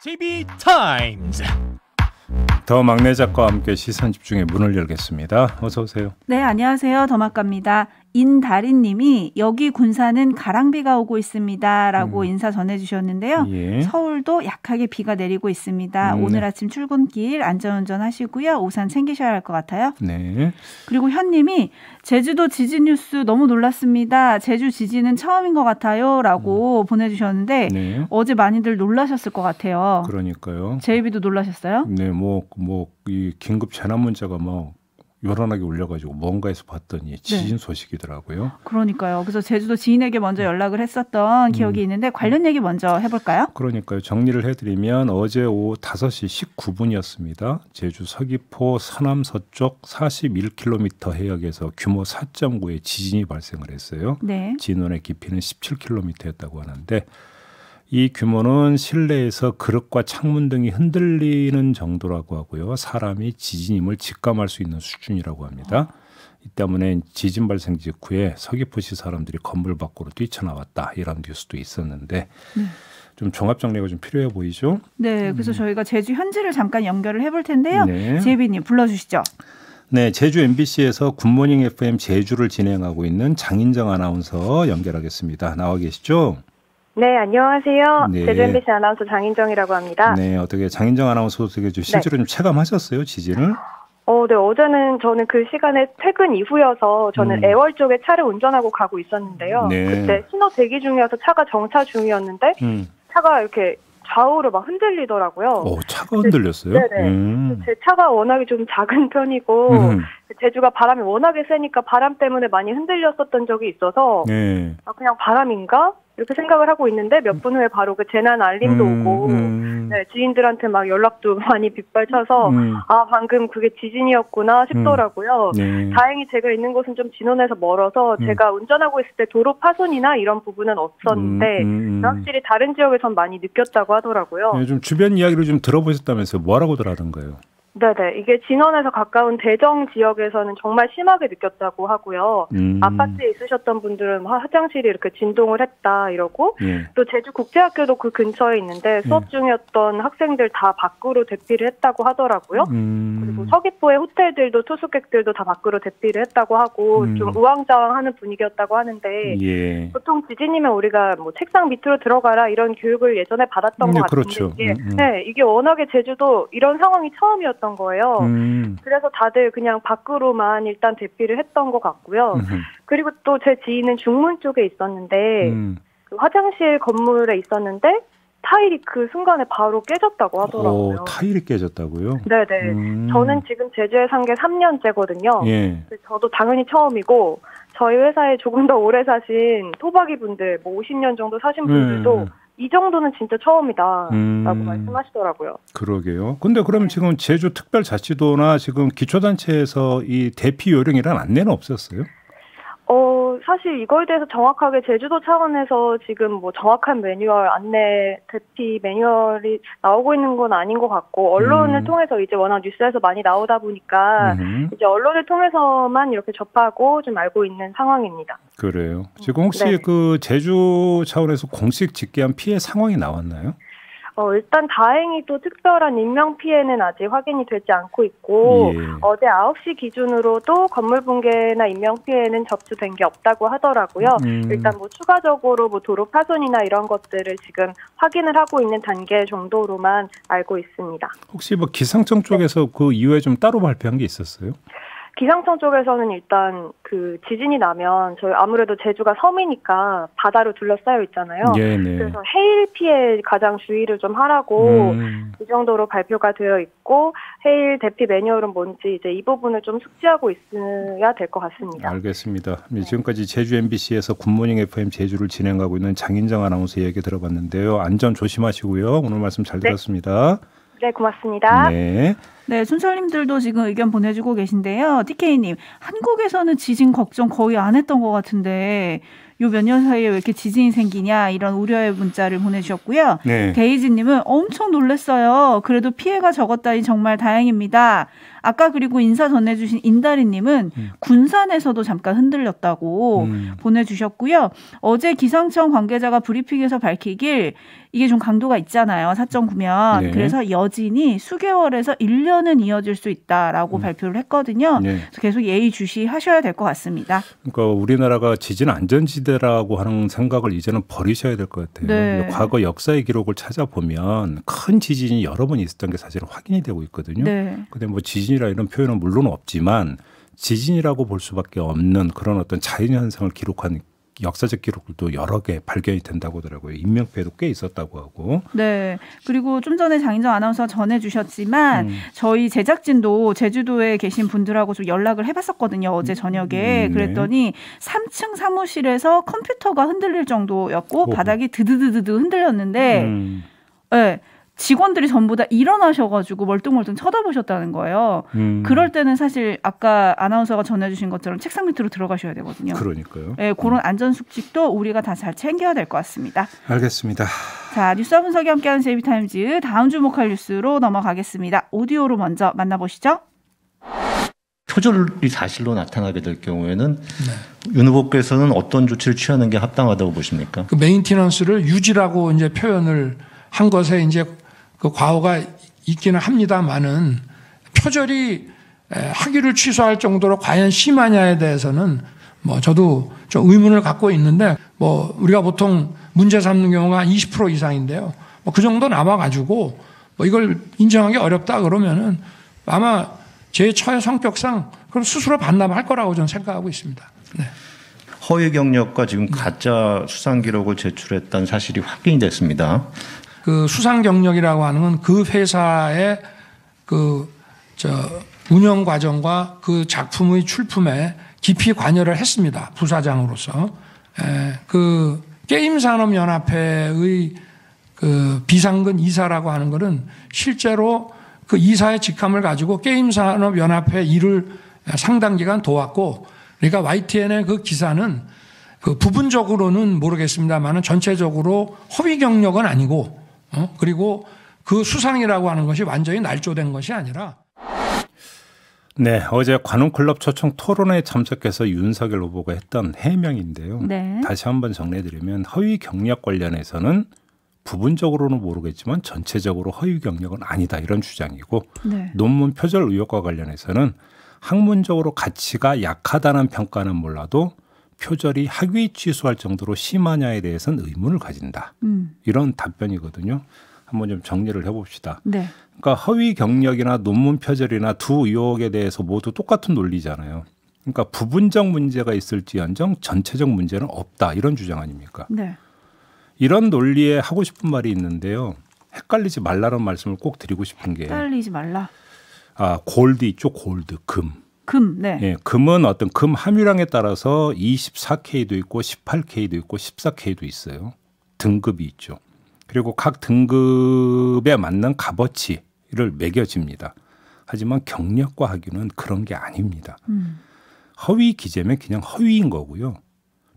TV타임즈. 더 막내 작가와 함께 시선 집중의 문을 열겠습니다. 어서 오세요. 네, 안녕하세요. 더 막가입니다. 인다린님이 여기 군산은 가랑비가 오고 있습니다라고 인사 전해주셨는데요. 예. 서울도 약하게 비가 내리고 있습니다. 오늘 아침 출근길 안전운전 하시고요. 우산 챙기셔야 할 것 같아요. 네. 그리고 현님이 제주도 지진 뉴스 너무 놀랐습니다. 제주 지진은 처음인 것 같아요라고 보내주셨는데 네. 어제 많이들 놀라셨을 것 같아요. 그러니까요. 제이비도 놀라셨어요? 네, 이 긴급 재난 문자가 요란하게 울려가지고 뭔가에서 봤더니 지진 소식이더라고요. 그러니까요. 그래서 제주도 지인에게 먼저 연락을 했었던 기억이 있는데 관련 얘기 먼저 해볼까요? 그러니까요. 정리를 해드리면 어제 오후 5시 19분이었습니다. 제주 서귀포 서남서쪽 41km 해역에서 규모 4.9의 지진이 발생을 했어요. 네. 진원의 깊이는 17km였다고 하는데 이 규모는 실내에서 그릇과 창문 등이 흔들리는 정도라고 하고요. 사람이 지진임을 직감할 수 있는 수준이라고 합니다. 이 때문에 지진 발생 직후에 서귀포시 사람들이 건물 밖으로 뛰쳐나왔다. 이런 뉴스도 있었는데 좀 종합 정리가 좀 필요해 보이죠? 네, 그래서 저희가 제주 현지를 잠깐 연결을 해볼 텐데요. 네. 제이비님 불러주시죠. 네, 제주 MBC에서 굿모닝 FM 제주를 진행하고 있는 장인정 아나운서 연결하겠습니다. 나와 계시죠? 네, 안녕하세요. 네. 제주 MBC 아나운서 장인정이라고 합니다. 네, 어떻게 장인정 아나운서 어떻게 실제로 좀 체감하셨어요, 지진을? 네, 어제는 저는 그 시간에 퇴근 이후여서 저는 애월 쪽에 차를 운전하고 가고 있었는데요. 네. 그때 신호 대기 중이어서 차가 정차 중이었는데 차가 이렇게 좌우로 막 흔들리더라고요. 차가 흔들렸어요? 네네. 제 차가 워낙에 좀 작은 편이고 제주가 바람이 워낙에 세니까 바람 때문에 많이 흔들렸었던 적이 있어서 네. 그냥 바람인가? 이렇게 생각을 하고 있는데 몇 분 후에 바로 그 재난 알림도 오고 네, 지인들한테 막 연락도 많이 빗발쳐서 방금 그게 지진이었구나 싶더라고요. 네. 다행히 제가 있는 곳은 좀 진원에서 멀어서 제가 운전하고 있을 때 도로 파손이나 이런 부분은 없었는데 확실히 다른 지역에선 많이 느꼈다고 하더라고요. 네, 좀 주변 이야기를 좀 들어보셨다면서요. 뭐라고들 하던가요? 네네. 이게 진원에서 가까운 대정 지역에서는 정말 심하게 느꼈다고 하고요. 아파트에 있으셨던 분들은 화장실이 이렇게 진동을 했다 이러고 또 제주국제학교도 그 근처에 있는데 수업 중이었던 학생들 다 밖으로 대피를 했다고 하더라고요. 그리고 서귀포의 호텔들도 투숙객들도 다 밖으로 대피를 했다고 하고 좀 우왕좌왕하는 분위기였다고 하는데 보통 지진이면 우리가 뭐 책상 밑으로 들어가라 이런 교육을 예전에 받았던 것 같은데 그렇죠. 이게 워낙에 제주도 이런 상황이 처음이었던 거예요. 그래서 다들 그냥 밖으로만 일단 대피를 했던 것 같고요. 그리고 또 제 지인은 중문 쪽에 있었는데 그 화장실 건물에 있었는데 타일이 그 순간에 바로 깨졌다고 하더라고요. 타일이 깨졌다고요? 네네. 저는 지금 제주에 산 게 3년째거든요. 예. 저도 당연히 처음이고 저희 회사에 조금 더 오래 사신 토박이 분들, 뭐 50년 정도 사신 분들도 이 정도는 진짜 처음이다라고 말씀하시더라고요. 그러게요. 근데 그러면 지금 제주특별자치도나 지금 기초단체에서 이 대피 요령이란 안내는 없었어요? 사실 이거에 대해서 정확하게 제주도 차원에서 지금 뭐 정확한 매뉴얼, 안내, 대피 매뉴얼이 나오고 있는 건 아닌 것 같고, 언론을 통해서 이제 워낙 뉴스에서 많이 나오다 보니까, 이제 언론을 통해서만 이렇게 접하고 좀 알고 있는 상황입니다. 그래요. 지금 혹시 그 제주 차원에서 공식 집계한 피해 상황이 나왔나요? 일단 다행히 또 특별한 인명 피해는 아직 확인이 되지 않고 있고 어제 9시 기준으로도 건물 붕괴나 인명 피해는 접수된 게 없다고 하더라고요. 일단 뭐 추가적으로 뭐 도로 파손이나 이런 것들을 지금 확인을 하고 있는 단계 정도로만 알고 있습니다. 혹시 뭐 기상청 쪽에서 그 이후에 좀 따로 발표한 게 있었어요? 기상청 쪽에서는 일단 그 지진이 나면 저희 아무래도 제주가 섬이니까 바다로 둘러싸여 있잖아요. 그래서 해일 피해 가장 주의를 좀 하라고 이 정도로 발표가 되어 있고 해일 대피 매뉴얼은 뭔지 이제 이 부분을 좀 숙지하고 있어야 될 것 같습니다. 알겠습니다. 지금까지 제주 MBC에서 굿모닝 FM 제주를 진행하고 있는 장인정 아나운서 얘기 들어봤는데요. 안전 조심하시고요. 오늘 말씀 잘 들었습니다. 네, 고맙습니다. 네, 순철님들도 지금 의견 보내주고 계신데요. TK님, 한국에서는 지진 걱정 거의 안 했던 것 같은데 요 몇 년 사이에 왜 이렇게 지진이 생기냐 이런 우려의 문자를 보내주셨고요. 네. 데이지님은 엄청 놀랐어요. 그래도 피해가 적었다니 정말 다행입니다. 아까 그리고 인사 전해주신 인다리님은 군산에서도 잠깐 흔들렸다고 보내주셨고요. 어제 기상청 관계자가 브리핑에서 밝히길 이게 좀 강도가 있잖아요. 4.9면. 네. 그래서 여진이 수개월에서 1년은 이어질 수 있다라고 발표를 했거든요. 네. 그래서 계속 예의주시하셔야 될 것 같습니다. 그러니까 우리나라가 지진 안전지대라고 하는 생각을 이제는 버리셔야 될 것 같아요. 네. 과거 역사의 기록을 찾아보면 큰 지진이 여러 번 있었던 게 사실은 확인이 되고 있거든요. 네. 근데 뭐 지진이라 이런 표현은 물론 없지만 지진이라고 볼 수밖에 없는 그런 어떤 자연현상을 기록한 역사적 기록들도 여러 개 발견이 된다고 하더라고요. 인명피해도 꽤 있었다고 하고. 네. 그리고 좀 전에 장인정 아나운서 전해주셨지만 저희 제작진도 제주도에 계신 분들하고 좀 연락을 해봤었거든요. 어제 저녁에. 그랬더니 3층 사무실에서 컴퓨터가 흔들릴 정도였고 바닥이 드드드드 흔들렸는데 네. 직원들이 전부 다 일어나셔가지고 멀뚱멀뚱 쳐다보셨다는 거예요. 그럴 때는 사실 아까 아나운서가 전해주신 것처럼 책상 밑으로 들어가셔야 되거든요. 그러니까요. 네, 그런 안전수칙도 우리가 다 잘 챙겨야 될 것 같습니다. 알겠습니다. 자, 뉴스와 분석이 함께하는 제이비타임즈 다음 주목할 뉴스로 넘어가겠습니다. 오디오로 먼저 만나보시죠. 표절이 사실로 나타나게 될 경우에는 윤 후보께서는 어떤 조치를 취하는 게 합당하다고 보십니까? 그 메인티넌스를 유지라고 이제 표현을 한 것에 이제 그 과오가 있기는 합니다만은 표절이 학위를 취소할 정도로 과연 심하냐에 대해서는 뭐 저도 좀 의문을 갖고 있는데 뭐 우리가 보통 문제 삼는 경우가 20% 이상인데요. 뭐 그 정도 남아가지고 뭐 이걸 인정하기 어렵다 그러면은 아마 제 처의 성격상 그걸 스스로 반납할 거라고 저는 생각하고 있습니다. 네. 허위 경력과 지금 가짜 수상 기록을 제출했다는 사실이 확인이 됐습니다. 그 수상 경력이라고 하는 건 그 회사의 운영 과정과 그 작품의 출품에 깊이 관여를 했습니다. 부사장으로서. 그 게임산업연합회의 그 비상근 이사라고 하는 것은 실제로 그 이사의 직함을 가지고 게임산업연합회 일을 상당 기간 도왔고, 그러니까 YTN의 그 기사는 그 부분적으로는 모르겠습니다만은 전체적으로 허위 경력은 아니고, 그리고 그 수상이라고 하는 것이 완전히 날조된 것이 아니라. 네, 어제 관훈클럽 초청 토론회에 참석해서 윤석열 후보가 했던 해명인데요. 네. 다시 한번 정리해드리면 허위 경력 관련해서는 부분적으로는 모르겠지만 전체적으로 허위 경력은 아니다 이런 주장이고, 네. 논문 표절 의혹과 관련해서는 학문적으로 가치가 약하다는 평가는 몰라도 표절이 학위 취소할 정도로 심하냐에 대해서는 의문을 가진다. 이런 답변이거든요. 한번 좀 정리를 해봅시다. 네. 그러니까 허위 경력이나 논문 표절이나 두 의혹에 대해서 모두 똑같은 논리잖아요. 그러니까 부분적 문제가 있을지언정 전체적 문제는 없다 이런 주장 아닙니까? 네. 이런 논리에 하고 싶은 말이 있는데요. 헷갈리지 말라는 말씀을 꼭 드리고 싶은 게. 헷갈리지 말라. 아, 골드 있죠. 골드, 금. 금, 네. 예, 금은 어떤 금 함유량에 따라서 24K도 있고 18K도 있고 14K도 있어요. 등급이 있죠. 그리고 각 등급에 맞는 값어치를 매겨집니다. 하지만 경력과 학위는 그런 게 아닙니다. 허위 기재면 그냥 허위인 거고요.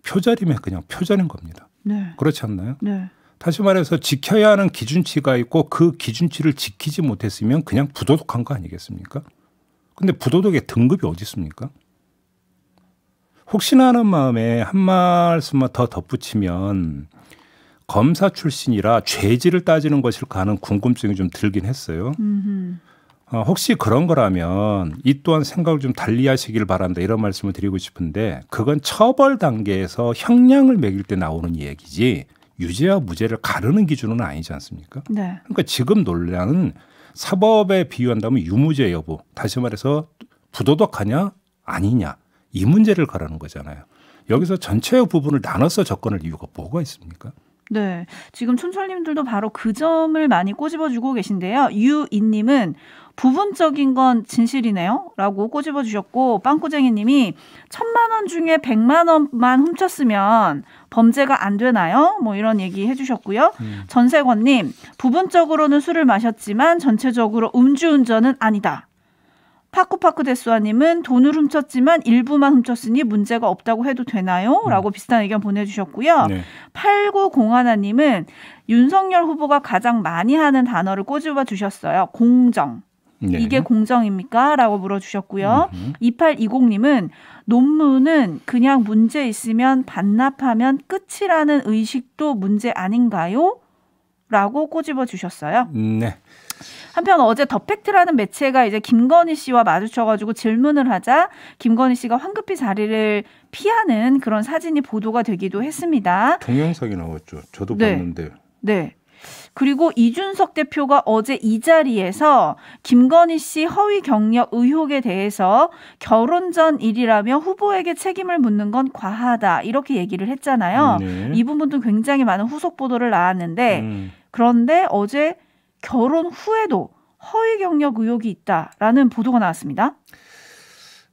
표절이면 그냥 표절인 겁니다. 네. 그렇지 않나요? 네. 다시 말해서 지켜야 하는 기준치가 있고 그 기준치를 지키지 못했으면 그냥 부도덕한 거 아니겠습니까? 근데 부도덕의 등급이 어디 있습니까? 혹시나 하는 마음에 한 말씀만 더 덧붙이면 검사 출신이라 죄질을 따지는 것일까 하는 궁금증이 좀 들긴 했어요. 혹시 그런 거라면 이 또한 생각을 좀 달리 하시길 바란다 이런 말씀을 드리고 싶은데, 그건 처벌 단계에서 형량을 매길 때 나오는 얘기지 유죄와 무죄를 가르는 기준은 아니지 않습니까? 네. 그러니까 지금 논란은 사법에 비유한다면 유무죄 여부, 다시 말해서 부도덕하냐 아니냐 이 문제를 가르는 거잖아요. 여기서 전체의 부분을 나눠서 접근할 이유가 뭐가 있습니까? 네, 지금 촌철님들도 바로 그 점을 많이 꼬집어주고 계신데요. 유인님은 부분적인 건 진실이네요 라고 꼬집어주셨고, 빵꾸쟁이님이 1,000만 원 중에 100만 원만 훔쳤으면 범죄가 안 되나요? 뭐 이런 얘기 해주셨고요. 전세권님, 부분적으로는 술을 마셨지만 전체적으로 음주운전은 아니다. 파쿠파쿠 데스와님은 돈을 훔쳤지만 일부만 훔쳤으니 문제가 없다고 해도 되나요? 라고 비슷한 의견 보내주셨고요. 네. 8901님은 윤석열 후보가 가장 많이 하는 단어를 꼬집어 주셨어요. 공정. 네. 이게 공정입니까? 라고 물어주셨고요. 2820님은 논문은 그냥 문제 있으면 반납하면 끝이라는 의식도 문제 아닌가요? 라고 꼬집어 주셨어요. 네. 한편 어제 더팩트라는 매체가 이제 김건희 씨와 마주쳐가지고 질문을 하자 김건희 씨가 황급히 자리를 피하는 그런 사진이 보도가 되기도 했습니다. 동영상이 나왔죠. 저도 네. 봤는데. 네. 그리고 이준석 대표가 어제 이 자리에서 김건희 씨 허위 경력 의혹에 대해서 결혼 전 일이라며 후보에게 책임을 묻는 건 과하다 이렇게 얘기를 했잖아요. 네. 이 부분도 굉장히 많은 후속 보도를 나왔는데 그런데 어제 결혼 후에도 허위 경력 의혹이 있다라는 보도가 나왔습니다.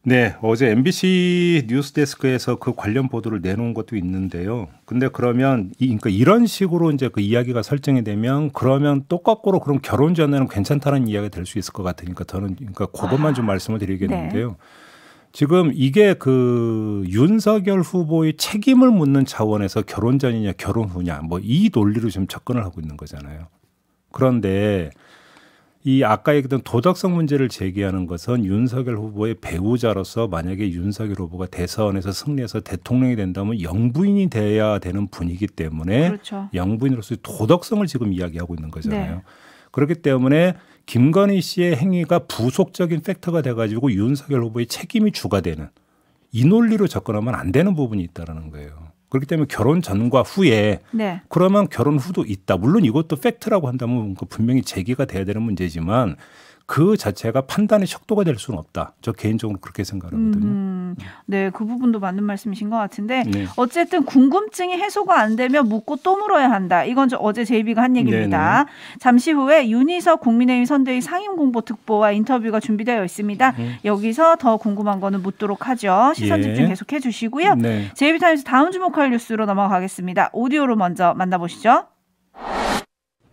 네, 어제 MBC 뉴스데스크에서 그 관련 보도를 내놓은 것도 있는데요. 근데 그러면 그러니까 이런 식으로 이제 그 이야기가 설정이 되면 그러면 또 거꾸로 그럼 결혼 전에는 괜찮다는 이야기가 될 수 있을 것 같으니까 저는 그러니까 그것만 좀 말씀을 드리겠는데요. 네. 지금 이게 그 윤석열 후보의 책임을 묻는 차원에서 결혼 전이냐 결혼 후냐 뭐 이 논리로 지금 접근을 하고 있는 거잖아요. 그런데 이 아까 얘기했던 도덕성 문제를 제기하는 것은 윤석열 후보의 배우자로서 만약에 윤석열 후보가 대선에서 승리해서 대통령이 된다면 영부인이 돼야 되는 분이기 때문에 그렇죠. 영부인으로서의 도덕성을 지금 이야기하고 있는 거잖아요. 네. 그렇기 때문에 김건희 씨의 행위가 부속적인 팩터가 돼가지고 윤석열 후보의 책임이 주가 되는 이 논리로 접근하면 안 되는 부분이 있다는 거예요. 그렇기 때문에 결혼 전과 후에 네. 그러면 결혼 후도 있다. 물론 이것도 팩트라고 한다면 분명히 제기가 돼야 되는 문제지만 그 자체가 판단의 척도가 될 수는 없다. 저 개인적으로 그렇게 생각하거든요. 네, 그 부분도 맞는 말씀이신 것 같은데 네. 어쨌든 궁금증이 해소가 안 되면 묻고 또 물어야 한다. 이건 어제 제이비가 한 얘기입니다. 네네. 잠시 후에 윤희석 국민의힘 선대위 상임공보특보와 인터뷰가 준비되어 있습니다. 여기서 더 궁금한 거는 묻도록 하죠. 시선 예. 집중 계속해 주시고요. 네. 제이비타임스 다음 주목할 뉴스로 넘어가겠습니다. 오디오로 먼저 만나보시죠.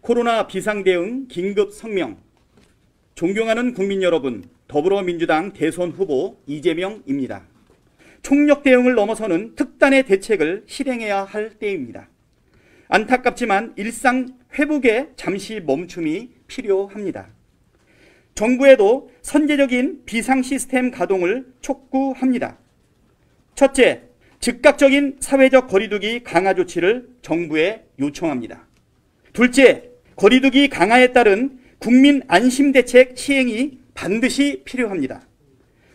코로나 비상대응 긴급 성명. 존경하는 국민 여러분, 더불어민주당 대선 후보 이재명입니다. 총력 대응을 넘어서는 특단의 대책을 실행해야 할 때입니다. 안타깝지만 일상 회복에 잠시 멈춤이 필요합니다. 정부에도 선제적인 비상 시스템 가동을 촉구합니다. 첫째, 즉각적인 사회적 거리두기 강화 조치를 정부에 요청합니다. 둘째, 거리두기 강화에 따른 국민 안심대책 시행이 반드시 필요합니다.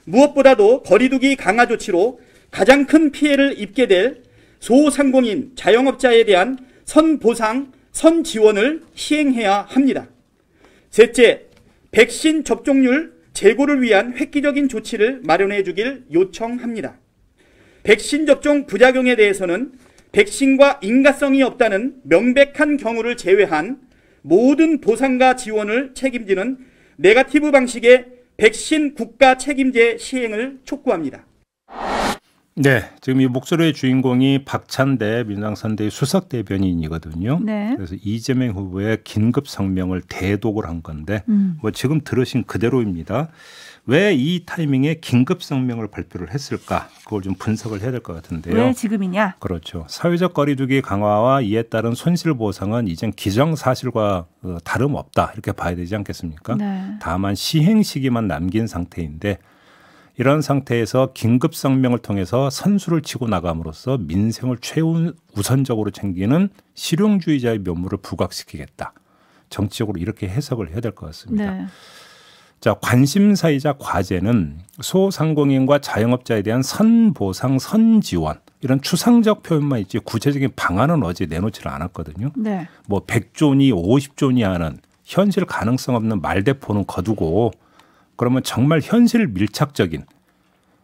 무엇보다도 거리두기 강화 조치로 가장 큰 피해를 입게 될 소상공인 자영업자에 대한 선보상, 선지원을 시행해야 합니다. 셋째, 백신 접종률 제고를 위한 획기적인 조치를 마련해 주길 요청합니다. 백신 접종 부작용에 대해서는 백신과 인과성이 없다는 명백한 경우를 제외한 모든 보상과 지원을 책임지는 네거티브 방식의 백신 국가 책임제 시행을 촉구합니다. 네, 지금 이 목소리의 주인공이 박찬대 민주당 선대위 수석 대변인이거든요. 네. 그래서 이재명 후보의 긴급 성명을 대독을 한 건데 뭐 지금 들으신 그대로입니다. 왜 이 타이밍에 긴급 성명을 발표를 했을까? 그걸 좀 분석을 해야 될 것 같은데요. 왜 지금이냐? 그렇죠. 사회적 거리두기 강화와 이에 따른 손실 보상은 이젠 기정사실과 다름없다 이렇게 봐야 되지 않겠습니까? 네. 다만 시행 시기만 남긴 상태인데 이런 상태에서 긴급 성명을 통해서 선수를 치고 나감으로써 민생을 최우선적으로 챙기는 실용주의자의 면모를 부각시키겠다. 정치적으로 이렇게 해석을 해야 될 것 같습니다. 네. 자, 관심사이자 과제는 소상공인과 자영업자에 대한 선보상, 선지원 이런 추상적 표현만 있지 구체적인 방안은 어제 내놓지를 않았거든요. 네. 뭐 100조니 50조니 하는 현실 가능성 없는 말대포는 거두고 그러면 정말 현실 밀착적인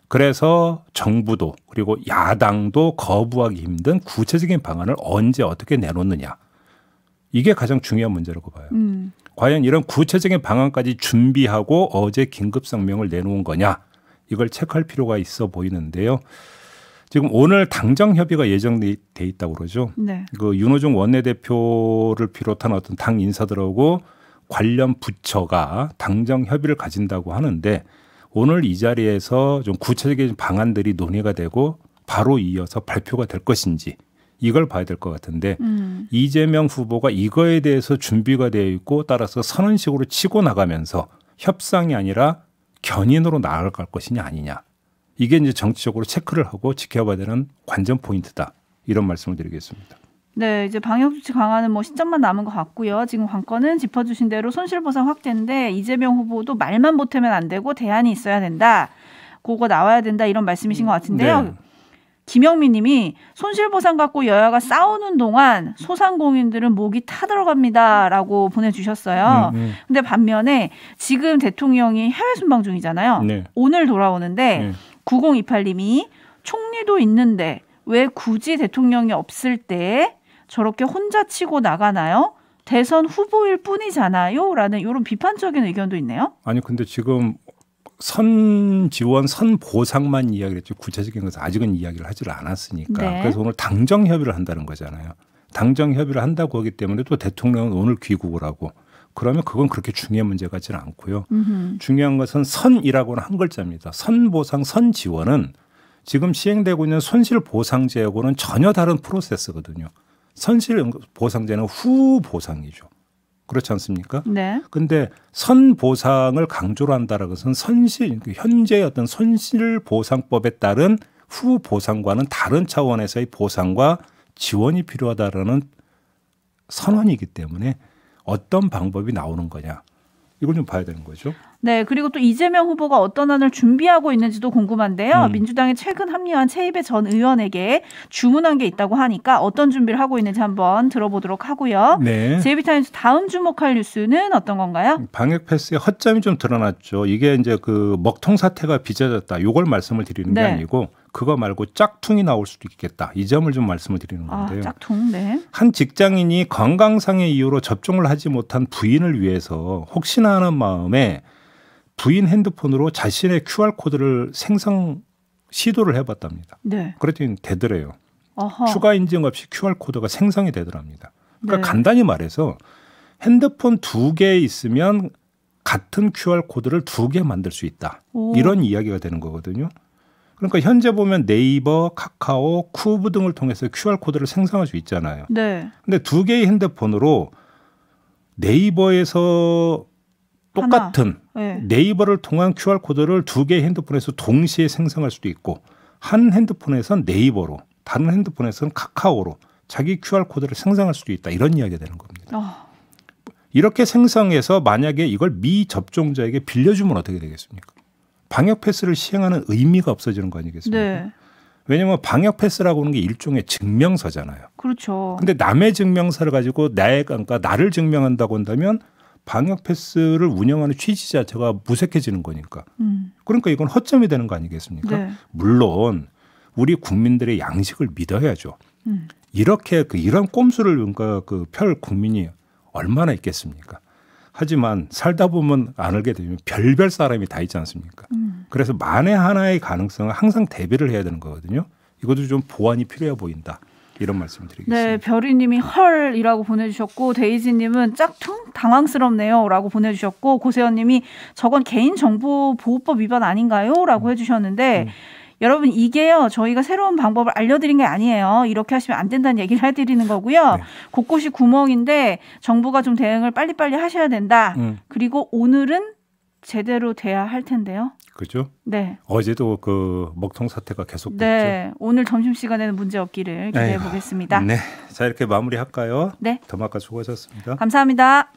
그래서 정부도 그리고 야당도 거부하기 힘든 구체적인 방안을 언제 어떻게 내놓느냐. 이게 가장 중요한 문제라고 봐요. 과연 이런 구체적인 방안까지 준비하고 어제 긴급 성명을 내놓은 거냐. 이걸 체크할 필요가 있어 보이는데요. 지금 오늘 당정 협의가 예정돼 있다고 그러죠. 네. 그 윤호중 원내대표를 비롯한 어떤 당 인사들하고 관련 부처가 당정 협의를 가진다고 하는데 오늘 이 자리에서 좀 구체적인 방안들이 논의가 되고 바로 이어서 발표가 될 것인지 이걸 봐야 될 것 같은데 이재명 후보가 이거에 대해서 준비가 되어 있고 따라서 선언식으로 치고 나가면서 협상이 아니라 견인으로 나아갈 것이냐 아니냐. 이게 이제 정치적으로 체크를 하고 지켜봐야 되는 관전 포인트다. 이런 말씀을 드리겠습니다. 네, 이제 방역조치 강화는 뭐 시점만 남은 것 같고요. 지금 관건은 짚어주신 대로 손실보상 확대인데 이재명 후보도 말만 보태면 안 되고 대안이 있어야 된다. 그거 나와야 된다 이런 말씀이신 것 같은데요. 네. 김영민 님이 손실보상 갖고 여야가 싸우는 동안 소상공인들은 목이 타들어갑니다라고 보내주셨어요. 근데 반면에 지금 대통령이 해외 순방 중이잖아요. 네. 오늘 돌아오는데 9028님이 총리도 있는데 왜 굳이 대통령이 없을 때 저렇게 혼자 치고 나가나요? 대선 후보일 뿐이잖아요. 라는 이런 비판적인 의견도 있네요. 아니 근데 지금 선 지원, 선 보상만 이야기를 했지 구체적인 것은 아직은 이야기를 하지를 않았으니까. 네. 그래서 오늘 당정 협의를 한다는 거잖아요. 당정 협의를 한다고 하기 때문에 또 대통령은 오늘 귀국을 하고 그러면 그건 그렇게 중요한 문제 같지는 않고요. 중요한 것은 선이라고는 한 글자입니다. 선 보상, 선 지원은 지금 시행되고 있는 손실보상제하고는 전혀 다른 프로세스거든요. 손실보상제는 후 보상이죠. 그렇지 않습니까? 네. 근데 선보상을 강조를 한다는 것은 현재의 어떤 손실보상법에 따른 후보상과는 다른 차원에서의 보상과 지원이 필요하다라는 선언이기 때문에 어떤 방법이 나오는 거냐. 이걸 좀 봐야 되는 거죠. 네, 그리고 또 이재명 후보가 어떤 안을 준비하고 있는지도 궁금한데요. 민주당에 최근 합류한 최이배 전 의원에게 주문한 게 있다고 하니까 어떤 준비를 하고 있는지 한번 들어보도록 하고요. 네. 제이비타임즈 다음 주목할 뉴스는 어떤 건가요? 방역 패스의 허점이 좀 드러났죠. 이게 이제 그 먹통 사태가 빚어졌다. 이걸 말씀을 드리는 게 네. 아니고 그거 말고 짝퉁이 나올 수도 있겠다. 이 점을 좀 말씀을 드리는 건데요. 짝퉁, 네. 한 직장인이 건강상의 이유로 접종을 하지 못한 부인을 위해서 혹시나 하는 마음에 부인 핸드폰으로 자신의 QR코드를 시도를 해봤답니다. 네. 그랬더니 되더래요. 어허. 추가 인증 없이 QR코드가 생성이 되더랍니다. 그러니까 네. 간단히 말해서 핸드폰 2개 있으면 같은 QR코드를 2개 만들 수 있다. 오. 이런 이야기가 되는 거거든요. 그러니까 현재 보면 네이버, 카카오, 쿠브 등을 통해서 QR코드를 생성할 수 있잖아요. 네. 근데 2개의 핸드폰으로 네이버에서 똑같은 네. 네이버를 통한 QR코드를 2개의 핸드폰에서 동시에 생성할 수도 있고 한 핸드폰에선 네이버로 다른 핸드폰에서는 카카오로 자기 QR코드를 생성할 수도 있다. 이런 이야기가 되는 겁니다. 이렇게 생성해서 만약에 이걸 미접종자에게 빌려주면 어떻게 되겠습니까? 방역 패스를 시행하는 의미가 없어지는 거 아니겠습니까? 네. 왜냐하면 방역 패스라고 하는 게 일종의 증명서잖아요. 그렇죠. 근데 남의 증명서를 가지고 그러니까 나를 증명한다고 한다면 방역 패스를 운영하는 취지 자체가 무색해지는 거니까. 그러니까 이건 허점이 되는 거 아니겠습니까? 네. 물론 우리 국민들의 양식을 믿어야죠. 이렇게 이런 꼼수를 그러니까 펼 국민이 얼마나 있겠습니까? 하지만 살다 보면 안 알게 되면 별별 사람이 다 있지 않습니까? 그래서 만에 하나의 가능성을 항상 대비를 해야 되는 거거든요. 이것도 좀 보완이 필요해 보인다. 이런 말씀 드리겠습니다. 네, 별이님이 헐이라고 보내주셨고 데이지님은 짝퉁 당황스럽네요라고 보내주셨고 고세현님이 저건 개인정보보호법 위반 아닌가요?라고 해주셨는데 여러분 이게요 저희가 새로운 방법을 알려드린 게 아니에요. 이렇게 하시면 안 된다는 얘기를 해드리는 거고요. 네. 곳곳이 구멍인데 정부가 좀 대응을 빨리빨리 하셔야 된다. 그리고 오늘은 제대로 돼야 할 텐데요. 그죠? 네. 어제도 그 먹통 사태가 계속됐죠. 네. 오늘 점심시간에는 문제 없기를 기대해 보겠습니다. 네. 자 이렇게 마무리할까요? 네. 더마카 수고하셨습니다. 감사합니다.